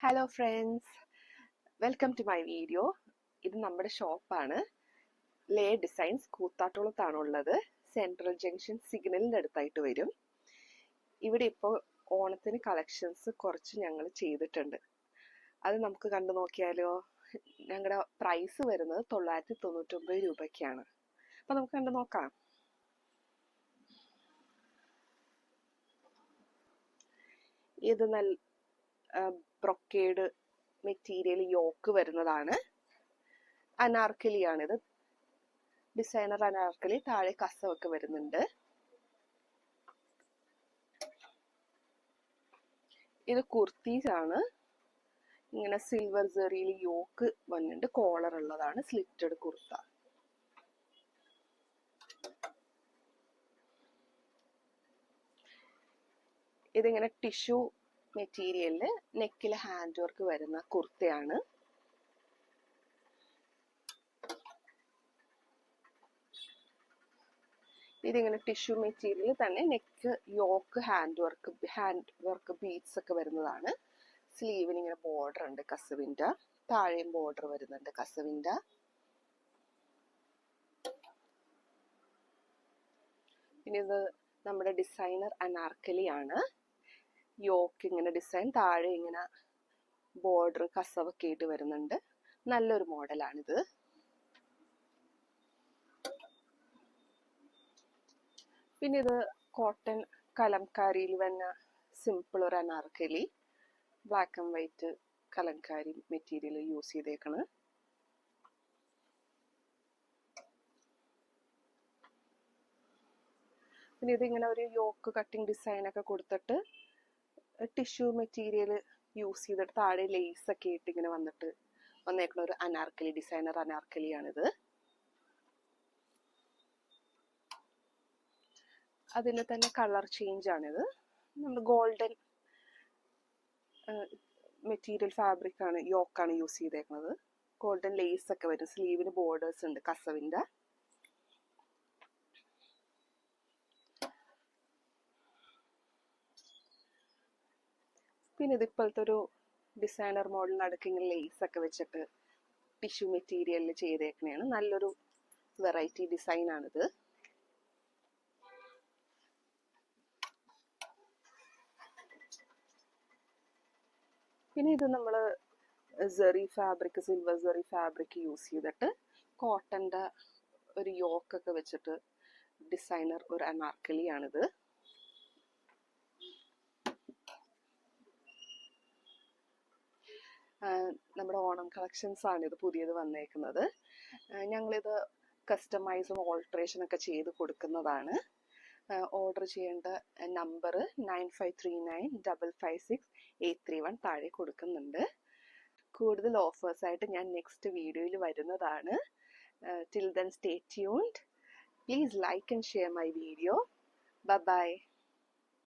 Hello friends, welcome to my video. ഇത് നമ്മുടെ ഷോപ്പാണ്. ലേ ഡിസൈൻസ് കൂത്താട്ടുകുളത്താണുള്ളത്. സെൻട്രൽ ജംഗ്ഷൻ സിഗ്നലിൻ്റെ അടുത്തായിട്ട് വരും. ഇവിടെ ഇപ്പോൾ ഓണത്തിന് കളക്ഷൻസ് കുറച്ച് ഞങ്ങൾ ചെയ്തിട്ടുണ്ട്. അത് നമുക്ക് കണ്ടു നോക്കിയാലോ? ഞങ്ങളുടെ പ്രൈസ് വരുന്നത് 999 രൂപയ്ക്കാണ്. അപ്പോൾ നമുക്ക് കണ്ടു നോക്കാം. ഇത് ബ്രൊക്കേഡ് മെറ്റീരിയൽ യോക്ക് വരുന്നതാണ്. അനാർക്കലിയാണിത്. ഡിസൈനർ അനാർക്കലി. താഴെ കസവൊക്കെ വരുന്നുണ്ട്. ഇത് കുർത്തീസ് ആണ്. ഇങ്ങനെ സിൽവർ സെറിയിൽ യോക്ക് വന്നിട്ടുണ്ട്. കോളർ ഉള്ളതാണ്. സ്ലിറ്റഡ് കുർത്ത. ഇതിങ്ങനെ ടിഷ്യൂ മെറ്റീരിയലില് നെക്കിൽ ഹാൻഡ് വർക്ക് വരുന്ന കുർത്തയാണ്. ഇതിങ്ങനെ ടിഷ്യൂ മെറ്റീരിയൽ തന്നെ neck yoke hand work beads ഒക്കെ വരുന്നതാണ്. സ്ലീവിന് ഇങ്ങനെ ബോർഡർ ഉണ്ട് കസവിന്റെ. താഴെയും ബോർഡർ വരുന്നുണ്ട് കസവിന്റെ. പിന്നെ ഇത് നമ്മുടെ ഡിസൈനർ അനാർക്കലി ആണ്. യോക്ക് ഇങ്ങനെ ഡിസൈൻ, താഴെ ഇങ്ങനെ ബോർഡർ കസവൊക്കെ ആയിട്ട് വരുന്നുണ്ട്. നല്ലൊരു മോഡലാണിത്. പിന്നെ ഇത് കോട്ടൺ കലംകാരിയിൽ വന്ന സിമ്പിൾ ഒരു Anarkali. Black and white Kalamkari material use ചെയ്തേക്കണ്. പിന്നെ ഇതിങ്ങനെ ഒരു യോക്ക് കട്ടിങ് ഡിസൈൻ ഒക്കെ കൊടുത്തിട്ട് ടിഷ്യൂ മെറ്റീരിയൽ യൂസ് ചെയ്തിട്ട് താഴെ ലേസ് ഒക്കെ ഇട്ട് ഇങ്ങനെ വന്നേക്കണ ഒരു അനാർക്കലി, ഡിസൈനർ അനാർക്കലിയാണിത്. അതിന് തന്നെ കളർ ചേഞ്ച് ആണിത്. നമ്മൾ ഗോൾഡൻ മെറ്റീരിയൽ ഫാബ്രിക് ആണ്, യോക്കാണ് യൂസ് ചെയ്തേക്കുന്നത്. ഗോൾഡൻ ലേസ് ഒക്കെ വരും. സ്ലീവിന് ബോർഡേഴ്സ് ഉണ്ട് കസവിന്റെ. പിന്നെ ഇതിപ്പോഴത്തെ ഒരു ഡിസൈനർ മോഡൽ നടുക്ക് ഇങ്ങനെ ലേസ് ഒക്കെ വെച്ചിട്ട് ടിഷ്യൂ മെറ്റീരിയലിൽ ചെയ്തേക്കണേണ്. നല്ലൊരു വെറൈറ്റി ഡിസൈൻ ആണിത്. പിന്നെ ഇത് നമ്മൾ സെറി ഫാബ്രിക്, സിൽവർ സെറി ഫാബ്രിക് യൂസ് ചെയ്തിട്ട് കോട്ടന്റെ ഒരു യോക്കൊക്കെ വെച്ചിട്ട് ഡിസൈനർ ഒരു അനാർക്കലിയാണിത്. നമ്മുടെ ഓണം കളക്ഷൻസ് ആണ് ഇത് പുതിയത് വന്നേക്കുന്നത്. ഞങ്ങളിത് കസ്റ്റമൈസും ഓൾട്രേഷൻ ഒക്കെ ചെയ്ത് കൊടുക്കുന്നതാണ്. ഓർഡർ ചെയ്യേണ്ട നമ്പർ 9539556831 താഴെ കൊടുക്കുന്നുണ്ട്. കൂടുതൽ ഓഫേഴ്സ് ആയിട്ട് ഞാൻ നെക്സ്റ്റ് വീഡിയോയിൽ വരുന്നതാണ്. Till then, stay tuned. Please like and share my video. Bye bye.